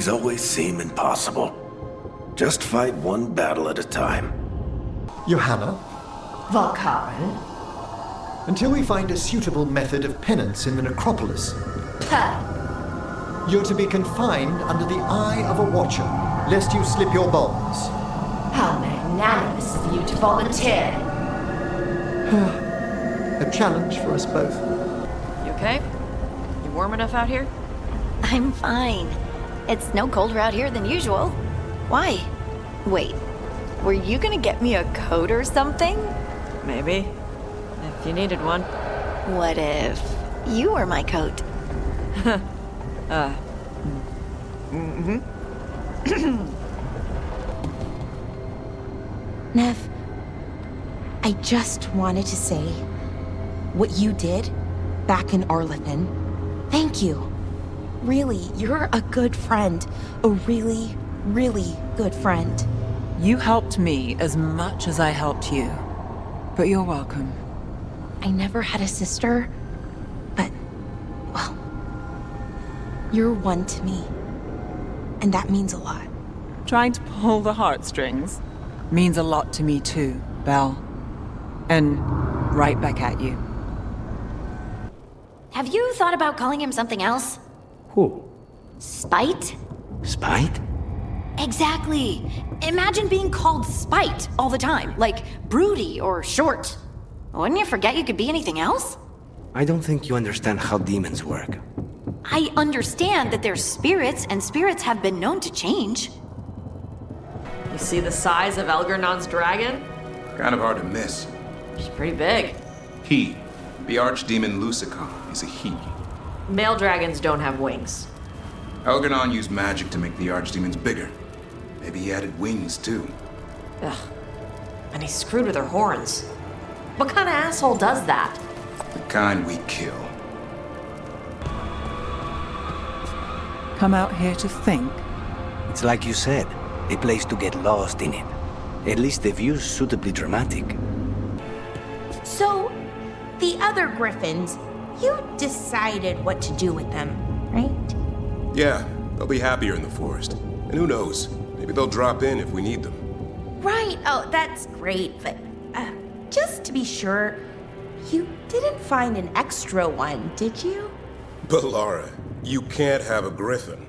always seem impossible. Just fight one battle at a time. Johanna, Valkaren. until we find a suitable method of penance in the necropolis, you're to be confined under the eye of a watcher, lest you slip your bonds. How magnanimous of you to volunteer. A challenge for us both. You okay? You warm enough out here? I'm fine. It's no colder out here than usual. Why? Wait, were you gonna get me a coat or something? Maybe. If you needed one. What if you were my coat? Nev, I just wanted to say what you did back in Arlithin. Thank you. Really, you're a good friend. A really, really good friend. You helped me as much as I helped you. But you're welcome. I never had a sister, but, well, you're one to me. And that means a lot. Trying to pull the heartstrings means a lot to me too, Belle. And right back at you. Have you thought about calling him something else? Who? Spite? Spite? Exactly. Imagine being called Spite all the time, like broody or short. Wouldn't you forget you could be anything else? I don't think you understand how demons work. I understand that they're spirits, and spirits have been known to change. You see the size of Elgernon's dragon? Kind of hard to miss. She's pretty big. He, the archdemon Lusicon, is a he. Male dragons don't have wings. Elgernon used magic to make the archdemons bigger. Maybe he added wings too. Ugh. And he's screwed with her horns. What kind of asshole does that? The kind we kill. Come out here to think. It's like you said, a place to get lost in it. At least the view's suitably dramatic. So, the other griffins, you decided what to do with them, right? Yeah, they'll be happier in the forest. And who knows, maybe they'll drop in if we need them. Right, oh, that's great, but just to be sure, you didn't find an extra one, did you? But Laura, you can't have a griffin.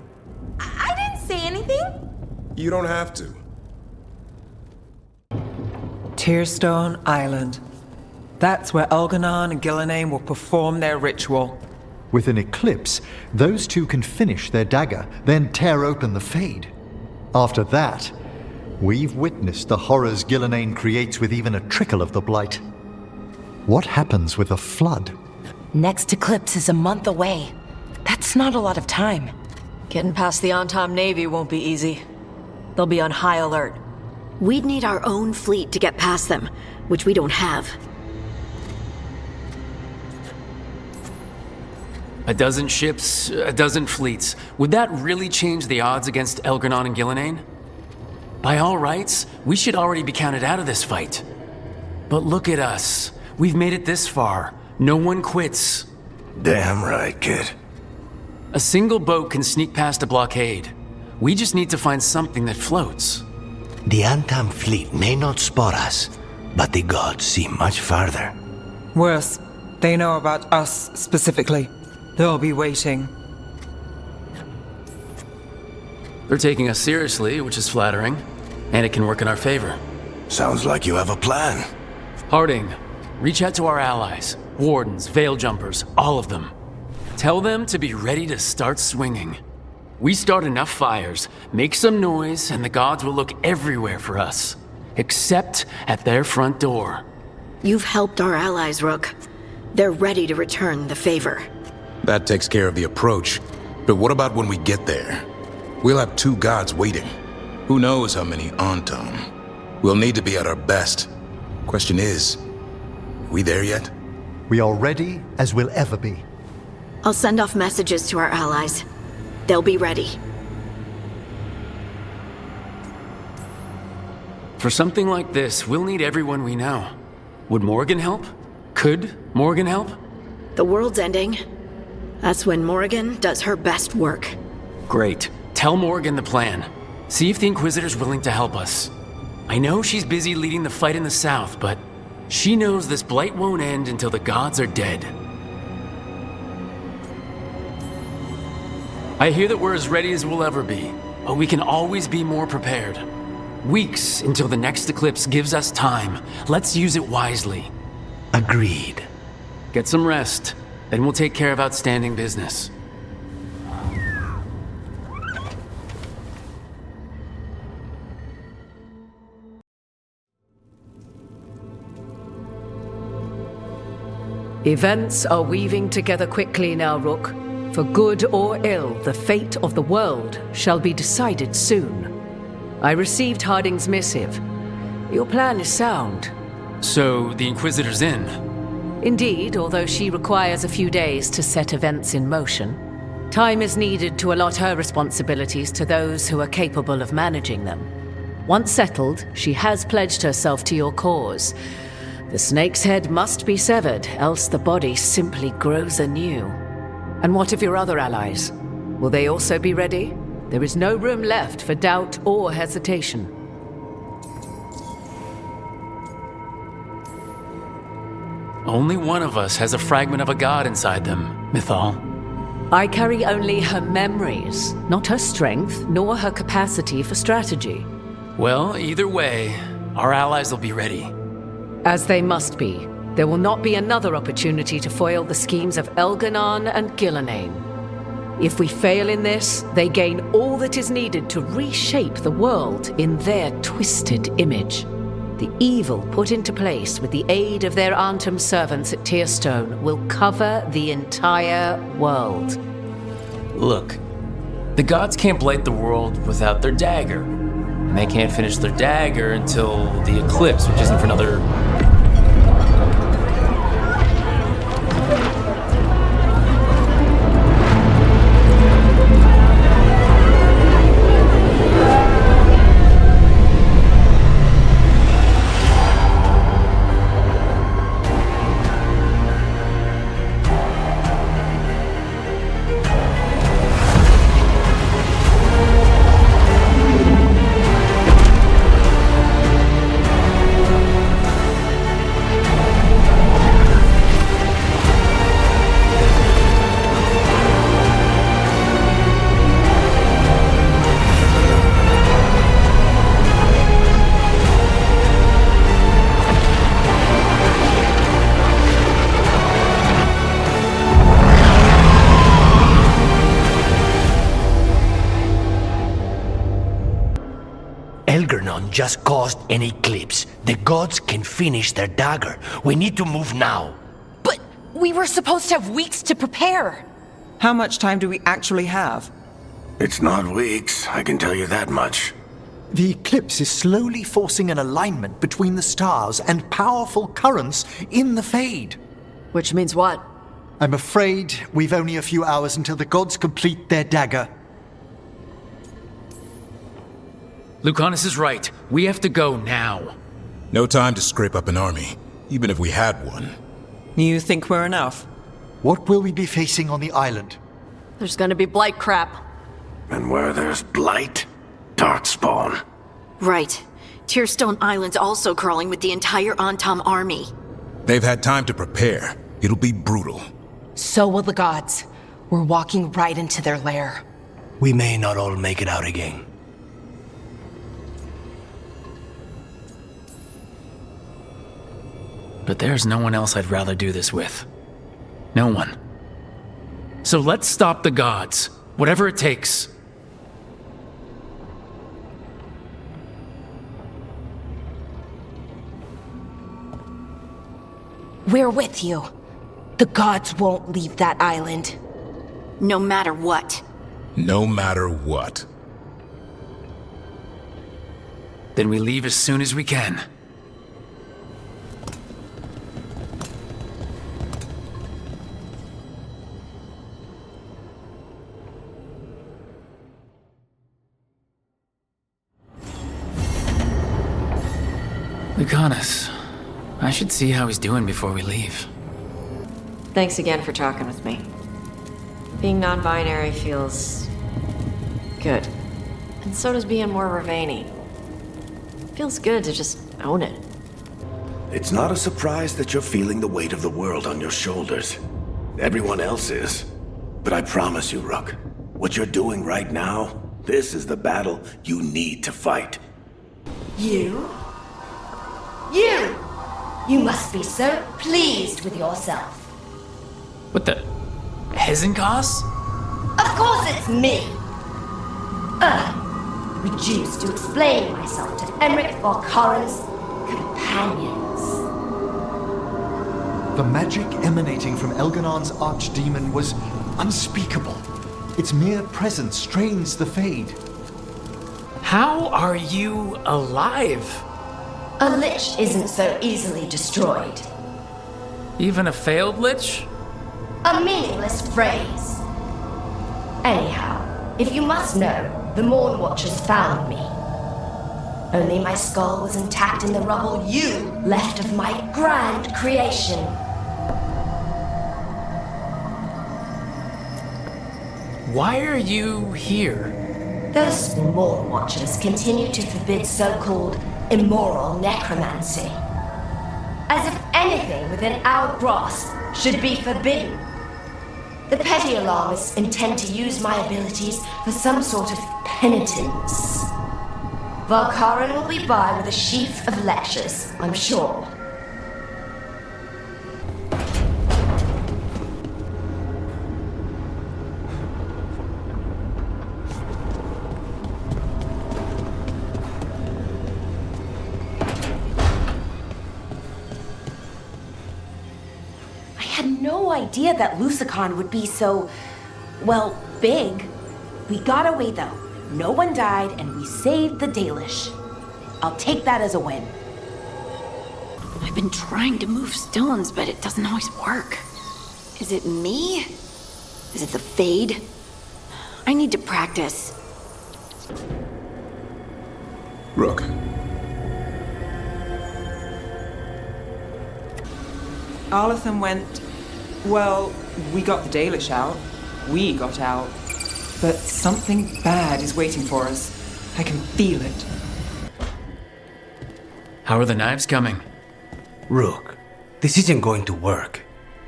I didn't say anything. You don't have to. Tearstone Island. That's where Elgernon and Gillenane will perform their ritual. With an eclipse, those two can finish their dagger, then tear open the Fade. After that, we've witnessed the horrors Gillenane creates with even a trickle of the blight. What happens with a flood? Next eclipse is a month away. That's not a lot of time. Getting past the Antom Navy won't be easy. They'll be on high alert. We'd need our own fleet to get past them, which we don't have. A dozen ships, a dozen fleets. Would that really change the odds against Elgernon and Gillenane? By all rights, we should already be counted out of this fight. But look at us. We've made it this far. No one quits. Damn right, kid. A single boat can sneak past a blockade. We just need to find something that floats. The Antam fleet may not spot us, but the gods see much farther. Worse, they know about us specifically. They'll be waiting. They're taking us seriously, which is flattering, and it can work in our favor. Sounds like you have a plan. Harding, reach out to our allies, wardens, veil jumpers, all of them. Tell them to be ready to start swinging. We start enough fires, make some noise, and the gods will look everywhere for us, except at their front door. You've helped our allies, Rook. They're ready to return the favor. That takes care of the approach. But what about when we get there? We'll have two gods waiting. Who knows how many Antom? We'll need to be at our best. Question is, are we there yet? We are ready as we'll ever be. I'll send off messages to our allies. They'll be ready. For something like this, we'll need everyone we know. Would Morgan help? Could Morgan help? The world's ending. That's when Morgan does her best work. Great. Tell Morgan the plan. See if the Inquisitor's willing to help us. I know she's busy leading the fight in the south, but she knows this blight won't end until the gods are dead. I hear that we're as ready as we'll ever be, but we can always be more prepared. Weeks until the next eclipse gives us time. Let's use it wisely. Agreed. Get some rest, then we'll take care of outstanding business. Events are weaving together quickly now, Rook. For good or ill, the fate of the world shall be decided soon. I received Harding's missive. Your plan is sound. So, the Inquisitor's in? Indeed, although she requires a few days to set events in motion. Time is needed to allot her responsibilities to those who are capable of managing them. Once settled, she has pledged herself to your cause. The snake's head must be severed, else the body simply grows anew. And what of your other allies? Will they also be ready? There is no room left for doubt or hesitation. Only one of us has a fragment of a god inside them, Mythal. I carry only her memories, not her strength, nor her capacity for strategy. Well, either way, our allies will be ready. As they must be. There will not be another opportunity to foil the schemes of Elganon and Gillenane. If we fail in this, they gain all that is needed to reshape the world in their twisted image. The evil put into place with the aid of their Arnhem servants at Tearstone will cover the entire world. Look, the gods can't blight the world without their dagger. And they can't finish their dagger until the eclipse, which isn't for another... Just caused an eclipse. The gods can finish their dagger. We need to move now. But we were supposed to have weeks to prepare. How much time do we actually have? It's not weeks, I can tell you that much. The eclipse is slowly forcing an alignment between the stars and powerful currents in the Fade. Which means what? I'm afraid we've only a few hours until the gods complete their dagger. Lucanus is right. We have to go now. No time to scrape up an army, even if we had one. You think we're enough? What will we be facing on the island? There's gonna be blight crap. And where there's blight, darkspawn. Right. Tearstone Island's also crawling with the entire Antam army. They've had time to prepare. It'll be brutal. So will the gods. We're walking right into their lair. We may not all make it out again. But there's no one else I'd rather do this with. No one. So let's stop the gods. Whatever it takes. We're with you. The gods won't leave that island. No matter what. No matter what. Then we leave as soon as we can. Lucanus, I should see how he's doing before we leave. Thanks again for talking with me. Being non-binary feels Good. And so does being more Ravani. Feels good to just own it. It's not a surprise that you're feeling the weight of the world on your shoulders. Everyone else is. But I promise you, Rook, what you're doing right now, this is the battle you need to fight. You? You! You must be so pleased with yourself. What the? Hezenkos? Of course it's me! Reduced to explain myself to Emmerich Volkaren's companions. The magic emanating from Elganon's archdemon was unspeakable. Its mere presence strains the Fade. How are you alive? A lich isn't so easily destroyed. Even a failed lich? A meaningless phrase. Anyhow, if you must know, the Morn Watchers found me. Only my skull was intact in the rubble you left of my grand creation. Why are you here? Those Morn Watchers continue to forbid so-called immoral necromancy. As if anything within our grasp should be forbidden. The petty alarmists intend to use my abilities for some sort of penitence. Volkaren will be by with a sheaf of lectures, I'm sure. I had no idea that Lusicon would be so, well, big. We got away though. No one died and we saved the Dalish. I'll take that as a win. I've been trying to move stones, but it doesn't always work. Is it me? Is it the Fade? I need to practice. Rook. Arlathan went... Well, we got the Dalish out. We got out. But something bad is waiting for us. I can feel it. How are the knives coming? Rook, this isn't going to work.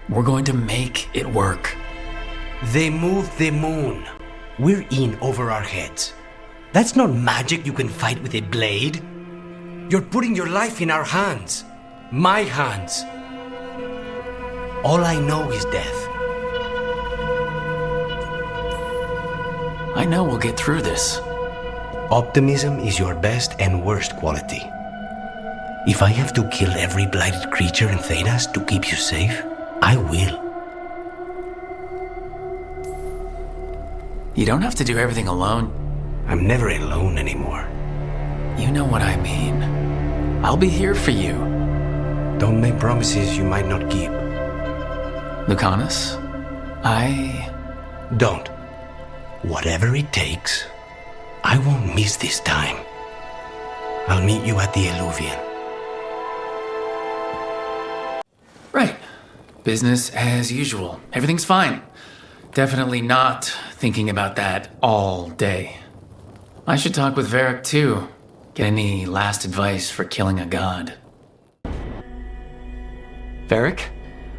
We're going to make it work. They moved the moon. We're in over our heads. That's not magic you can fight with a blade. You're putting your life in our hands. My hands. All I know is death. I know we'll get through this. Optimism is your best and worst quality. If I have to kill every blighted creature in Thedas to keep you safe, I will. You don't have to do everything alone. I'm never alone anymore. You know what I mean. I'll be here for you. Don't make promises you might not keep. Lucanus, Don't. Whatever it takes, I won't miss this time. I'll meet you at the Eluvian. Right. Business as usual. Everything's fine. Definitely not thinking about that all day. I should talk with Varric too. Get any last advice for killing a god. Varric,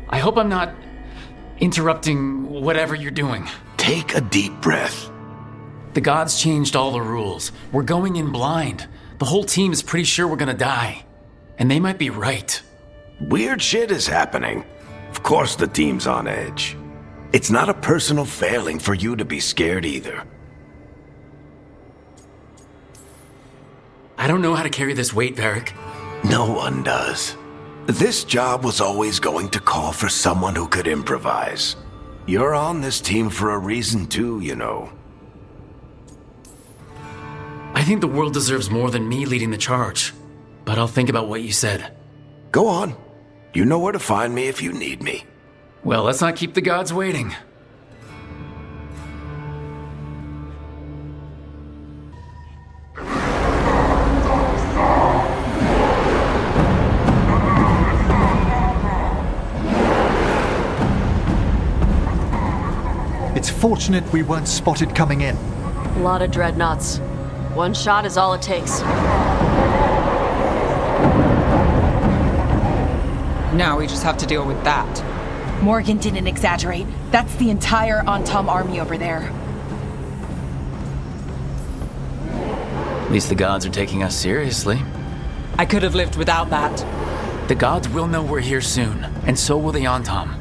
I hope I'm not interrupting whatever you're doing. Take a deep breath. The gods changed all the rules. We're going in blind. The whole team is pretty sure we're gonna die. And they might be right. Weird shit is happening. Of course the team's on edge. It's not a personal failing for you to be scared either. I don't know how to carry this weight, Varric. No one does. This job was always going to call for someone who could improvise. You're on this team for a reason too, you know. I think the world deserves more than me leading the charge. But I'll think about what you said. Go on. You know where to find me if you need me. Well, let's not keep the gods waiting. It's fortunate we weren't spotted coming in. A lot of dreadnoughts. One shot is all it takes. Now we just have to deal with that. Morgan didn't exaggerate. That's the entire Antom army over there. At least the gods are taking us seriously. I could have lived without that. The gods will know we're here soon, and so will the Antom.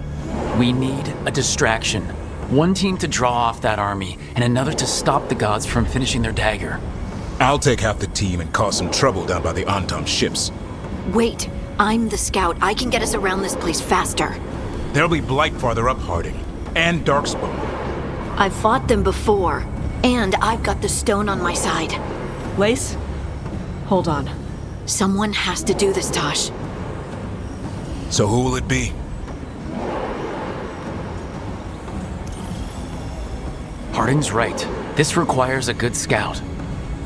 We need a distraction. One team to draw off that army, and another to stop the gods from finishing their dagger. I'll take half the team and cause some trouble down by the Antom ships. Wait, I'm the scout. I can get us around this place faster. There'll be Blight farther up, Harding. And Darkspawn. I've fought them before, and I've got the stone on my side. Lace? Hold on. Someone has to do this, Tosh. So who will it be? Harding's right. This requires a good scout.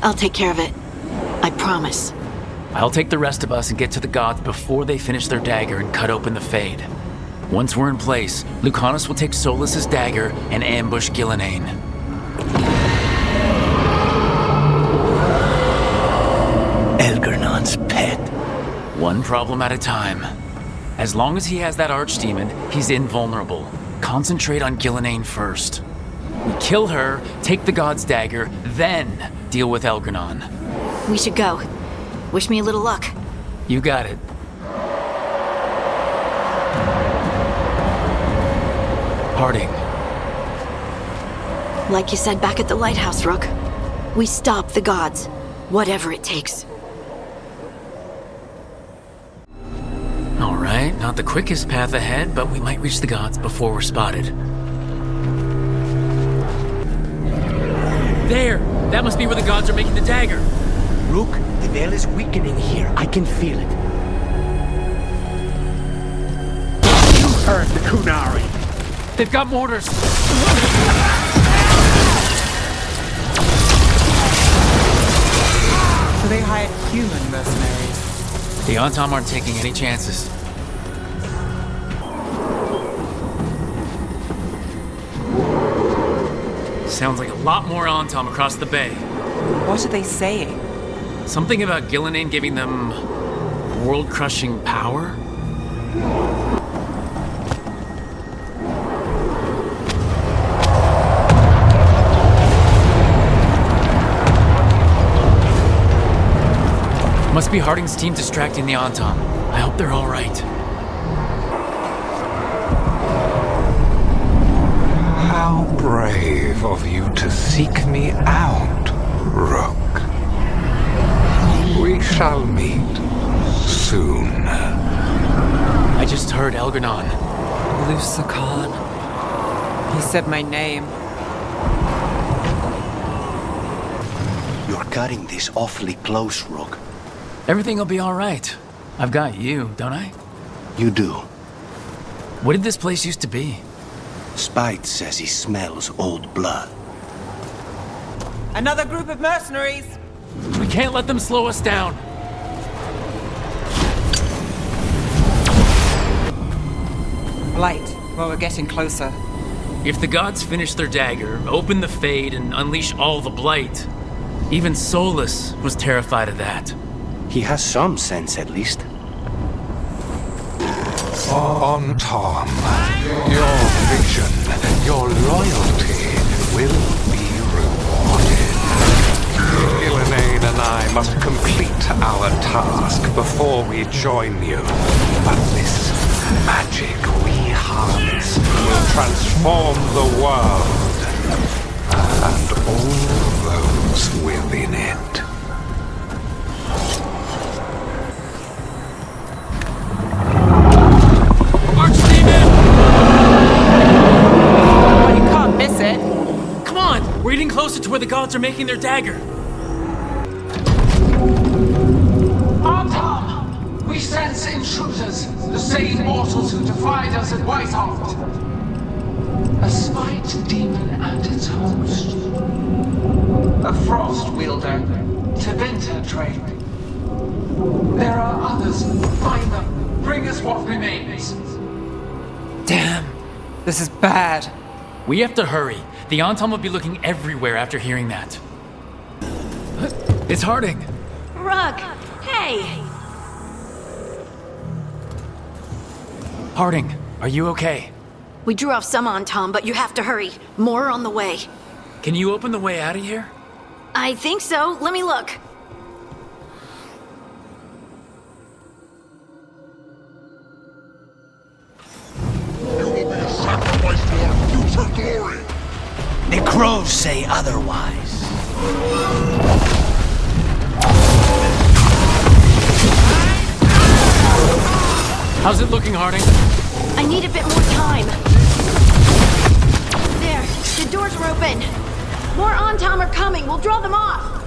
I'll take care of it. I promise. I'll take the rest of us and get to the gods before they finish their dagger and cut open the Fade. Once we're in place, Lucanus will take Solas's dagger and ambush Gillenane. Elgernon's pet. One problem at a time. As long as he has that archdemon, he's invulnerable. Concentrate on Gillenane first. We kill her, take the god's dagger, then deal with Elgernon. We should go. Wish me a little luck. You got it. Harding. Like you said back at the lighthouse, Rook. We stop the gods, whatever it takes. All right, not the quickest path ahead, but we might reach the gods before we're spotted. There! That must be where the gods are making the dagger. Rook, the veil is weakening here. I can feel it. You heard the Kunari. They've got mortars. So they hired human mercenaries. The Antom aren't taking any chances. Sounds like a lot more Antom across the bay. What are they saying? Something about Gillenane giving them world-crushing power? Must be Harding's team distracting the Antom. I hope they're all right. How brave of you to seek me out, Rook. We shall meet soon. I just heard Elgernon. Lusakan. He said my name. You're cutting this awfully close, Rook. Everything will be all right. I've got you, don't I? You do. What did this place used to be? Spite says he smells old blood. Another group of mercenaries! We can't let them slow us down. Light. Well, we're getting closer. If the gods finish their dagger, open the Fade, and unleash all the Blight, even Solas was terrified of that. He has some sense, at least. On Tom, your vision, your loyalty will be rewarded. Gillenane and I must complete our task before we join you. But this magic we harness will transform the world and all those within it. We're getting closer to where the gods are making their dagger. Antom! We sense intruders, the same mortals who defied us at Whiteheart. A spite demon and its host. A frost wielder, Tevinter trained. There are others. Find them. Bring us what remains. Damn. This is bad. We have to hurry. The Antom will be looking everywhere after hearing that. It's Harding. Rug, hey! Harding, are you okay? We drew off some on Tom, but you have to hurry. More on the way. Can you open the way out of here? I think so. Let me look. You will be a sacrifice to our future glory! The crows say otherwise. How's it looking, Harding? I need a bit more time. There, the doors are open. More on-tom are coming. We'll draw them off.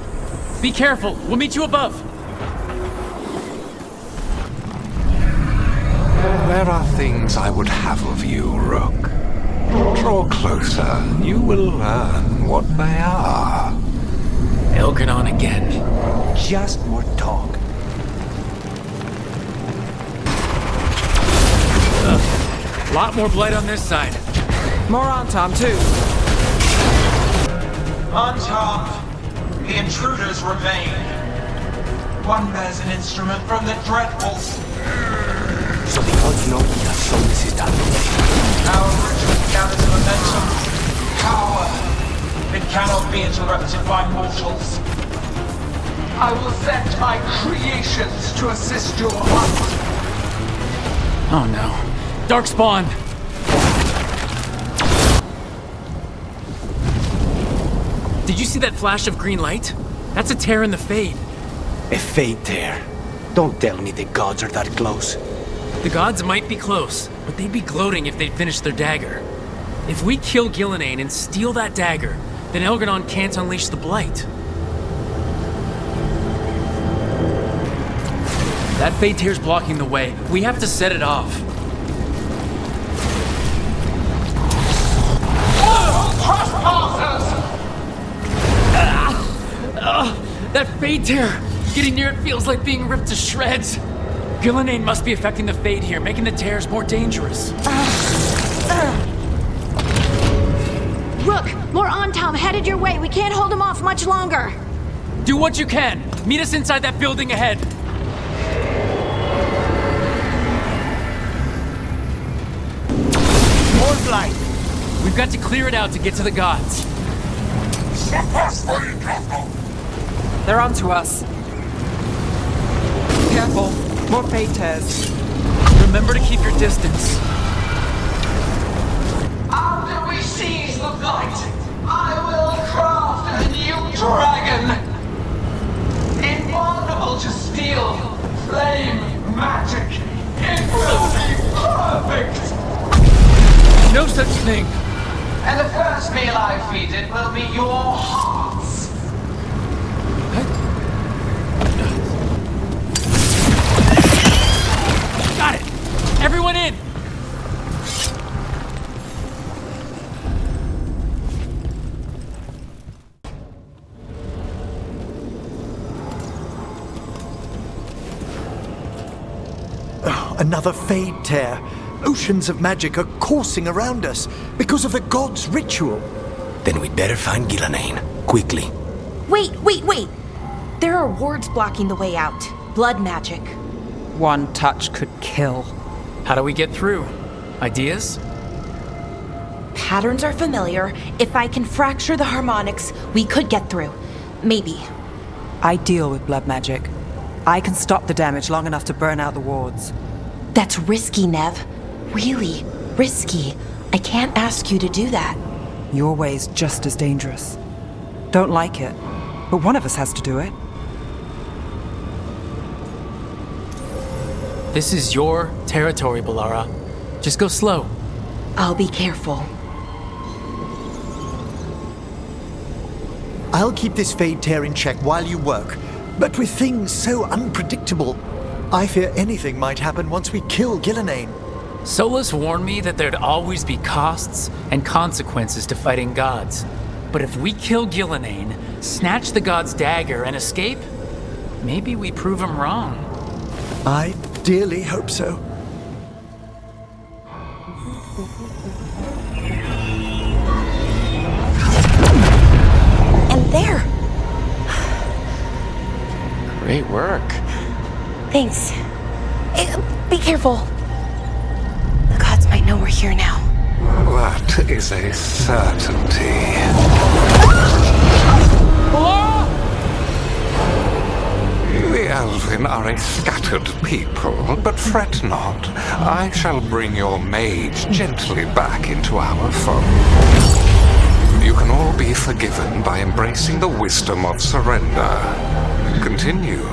Be careful. We'll meet you above. There are things I would have of you, Rook. Draw closer. You will learn what they are. Elganon again. Just more talk. Lot more blight on this side. More on Tom, too. On top, the intruders remain. One bears an instrument from the dreadful. So the gods know that Solus is done. Our ritual gathers momentum. Power. It cannot be interrupted by mortals. I will send my creations to assist your hunt. Oh no. Darkspawn! Did you see that flash of green light? That's a tear in the Fade. A Fade tear? Don't tell me the gods are that close. The gods might be close, but they'd be gloating if they'd finished their dagger. If we kill Gillenane and steal that dagger, then Elganon can't unleash the Blight. That Fade tear's blocking the way. We have to set it off. That Fade tear! Getting near it feels like being ripped to shreds. Gillenane must be affecting the Fade here, making the tears more dangerous. Rook, more on-tom headed your way. We can't hold them off much longer. Do what you can. Meet us inside that building ahead. More blight! We've got to clear it out to get to the gods. They're onto us. Careful. More Fade tears. Remember to keep your distance. After we seize the blight, I will craft a new dragon. Invulnerable to steel, flame, magic. It will be perfect. No such thing. And the first meal I feed it will be your hearts. Got it! Everyone in! Oh, another Fade tear. Oceans of magic are coursing around us because of the gods' ritual. Then we'd better find Gillenane. Quickly. Wait! There are wards blocking the way out. Blood magic. One touch could kill. How do we get through? Ideas? Patterns are familiar. If I can fracture the harmonics, we could get through. Maybe. I deal with blood magic. I can stop the damage long enough to burn out the wards. That's risky, Nev. Really risky. I can't ask you to do that. Your way's just as dangerous. Don't like it, but one of us has to do it. This is your territory, Balara. Just go slow. I'll be careful. I'll keep this Fade tear in check while you work. But with things so unpredictable, I fear anything might happen once we kill Gillenane. Solus warned me that there'd always be costs and consequences to fighting gods. But if we kill Gillenane, snatch the god's dagger, and escape, maybe we prove him wrong. I dearly hope so. There. Great work. Thanks. Be careful. The gods might know we're here now. That is a certainty. The Elven are a scattered people, but fret not. I shall bring your mage gently back into our fold. You can all be forgiven by embracing the wisdom of surrender. Continue,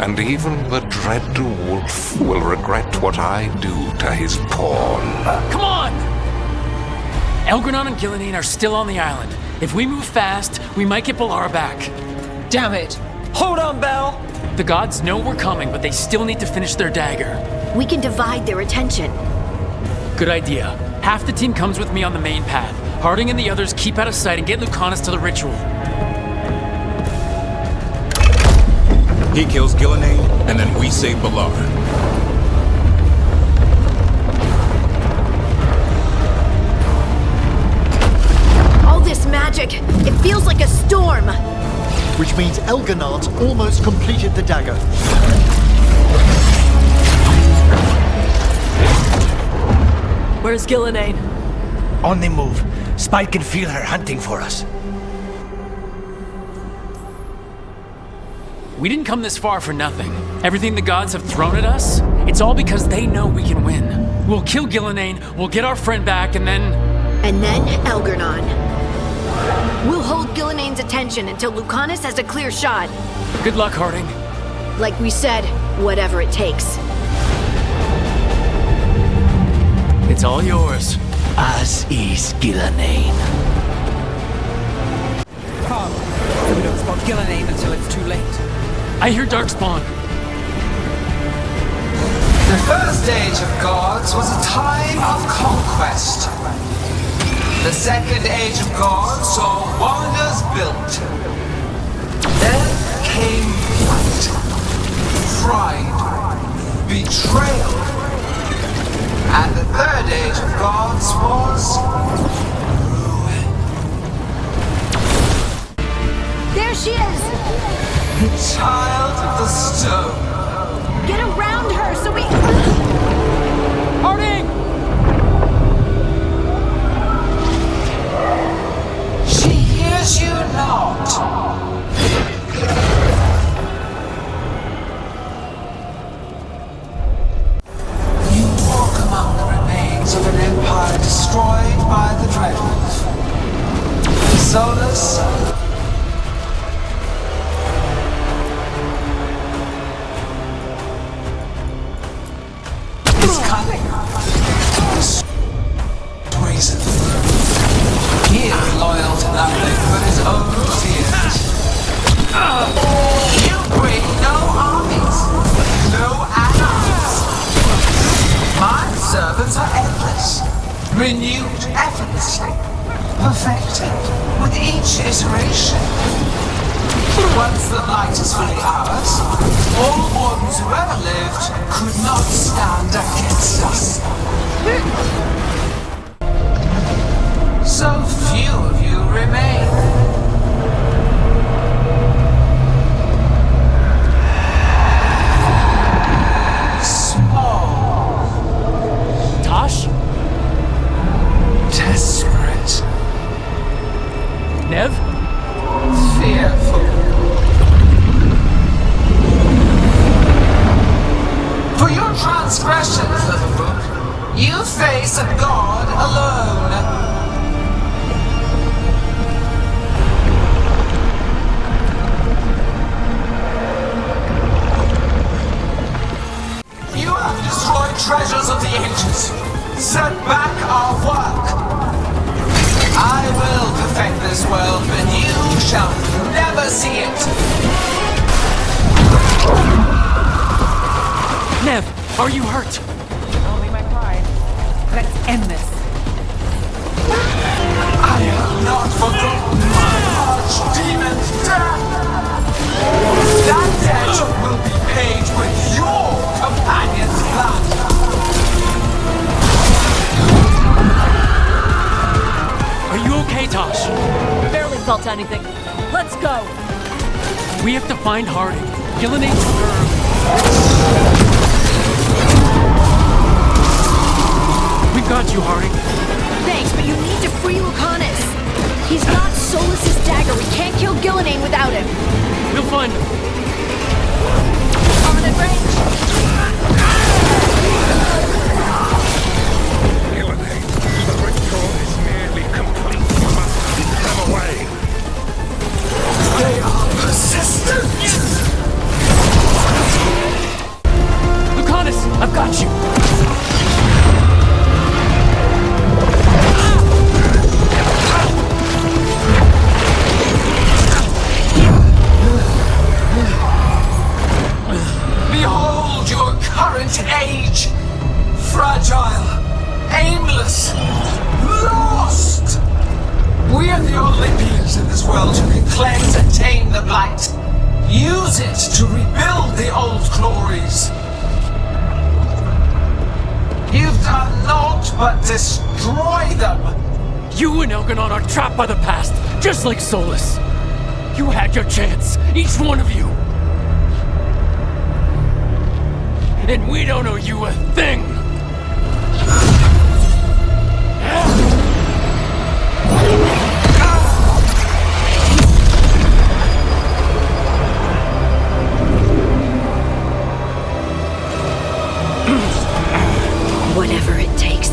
and even the dread wolf will regret what I do to his pawn. Come on! Elgranon and Gillenane are still on the island. If we move fast, we might get Balara back. Damn it! Hold on, Belle! The gods know we're coming, but they still need to finish their dagger. We can divide their attention. Good idea. Half the team comes with me on the main path. Harding and the others keep out of sight and get Lucanus to the ritual. He kills Gillenane, and then we save Balara. All this magic, it feels like a storm. Which means Elganard's almost completed the dagger. Where's Gillenane? On the move. Spike can feel her hunting for us. We didn't come this far for nothing. Everything the gods have thrown at us, it's all because they know we can win. We'll kill Gillenane, we'll get our friend back, and then... And then Elgranon. We'll hold Gillenane's attention until Lucanus has a clear shot. Good luck, Harding. Like we said, whatever it takes. It's all yours. As is Gillenane. Come, so we don't spot Gillenane until it's too late. I hear Darkspawn. The first age of gods was a time of conquest. The second age of gods saw wonders built. Then came fight, pride, betrayal. And the third age of gods was ruin. There she is! The child of the stone. Get around her so we... Harding! She hears you not. You walk among the remains of an empire destroyed by the Dreadwolf. Solus is cunning. Reason. He is loyal to nothing but his own fears. You bring no armies, no allies. My servants are endless, renewed effortlessly, perfected with each iteration. Once the light is fully ours, all wardens who ever lived could not stand against us. So few of you remain. Small. Tosh? Desperate. Nev? Fearful. For your transgressions, little book, you face a god alone. You have destroyed treasures of the ages, set back our work. I will perfect this world, but you shall never see it. Nev, are you hurt? Only my pride. Let's end this. I have not forgotten my archdemon death. That debt will be paid with your companion's blood. Are you okay, Tosh? Barely felt anything. Let's We have to find Harding. Gillenay's nerve. We've got you, Harding. Thanks, but you need to free Lucanus. He's got Solas's dagger. We can't kill Gillenay without him. We'll find him. Armored range. Gillenay, the ritual is nearly complete. You must keep them away. They are persistent! Lucanus, I've got you. Behold your current age! Fragile, aimless, lost! We are the only beings in this world who can cleanse and tame the blight. Use it to rebuild the old glories. You've done naught but destroy them. You and Elganon are trapped by the past, just like Solas. You had your chance, each one of you. And we don't owe you a thing! Whatever it takes.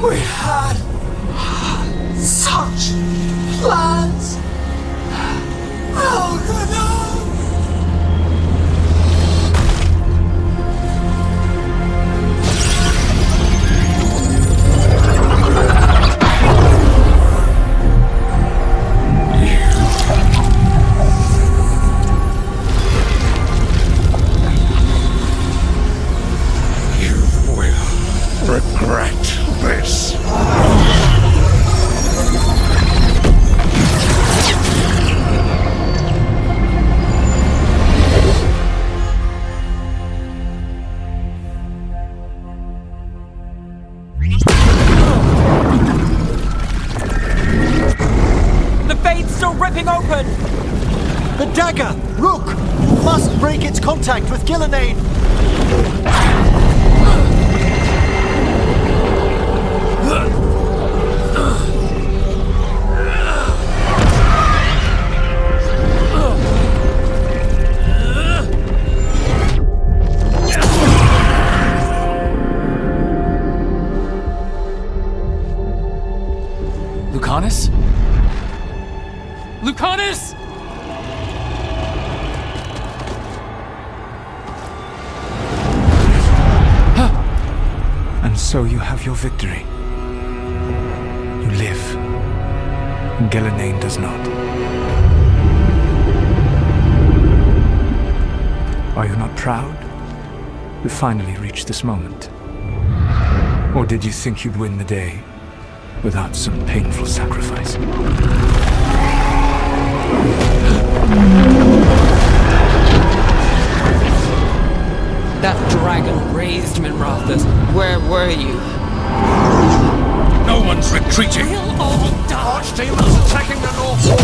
We had such plans. Elganon! Regret this. The Fade's still ripping open! The dagger! Rook! You must break its contact with Gillenay! Lucanus? Lucanus! And so you have your victory. You live. And Gillenay does not. Are you not proud? We finally reached this moment. Or did you think you'd win the day without some painful sacrifice? That dragon raised Minrathus. Where were you? No one's retreating! We'll all die! Archdemons attacking the North Wall!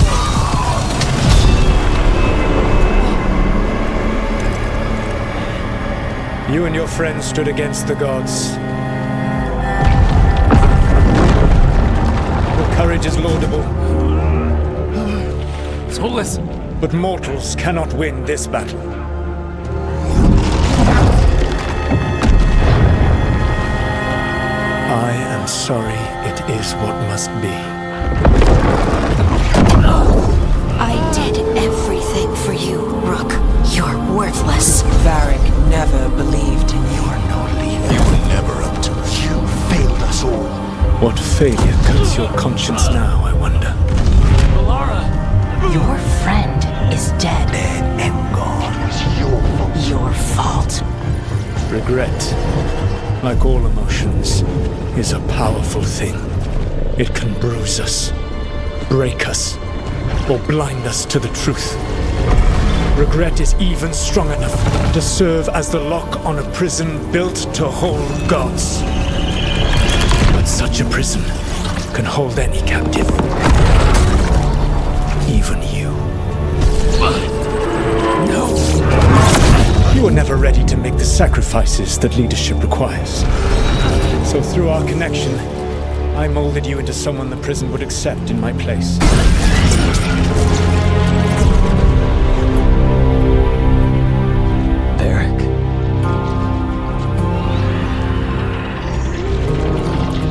You and your friends stood against the gods. Your courage is laudable. Solus! But mortals cannot win this battle. I am sorry, it is what must be. I did everything for you, Rook. You're worthless. Varric never believed in you. You're no leader. You were never up to it. You failed us all. What failure cuts your conscience now, I wonder? Alara! Your friend is dead. Dead and gone. It was Your fault. Regret, like all emotions, is a powerful thing. It can bruise us, break us, or blind us to the truth. Regret is even strong enough to serve as the lock on a prison built to hold gods. But such a prison can hold any captive. Even you. No! You were never ready to make the sacrifices that leadership requires. So through our connection, I molded you into someone the prison would accept in my place. Varric.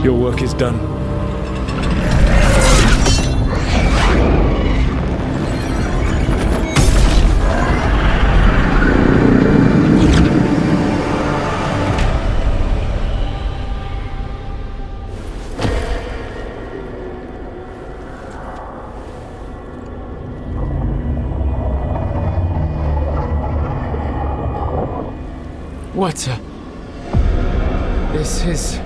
Your work is done. What? This is...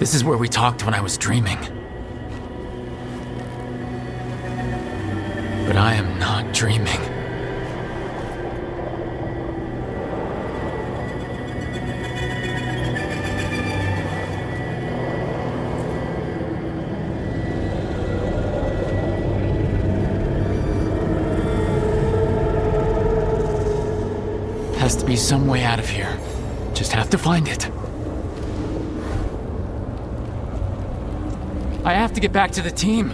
This is where we talked when I was dreaming. But I am not dreaming. Has to be some way out of here. Just have to find it. I have to get back to the team.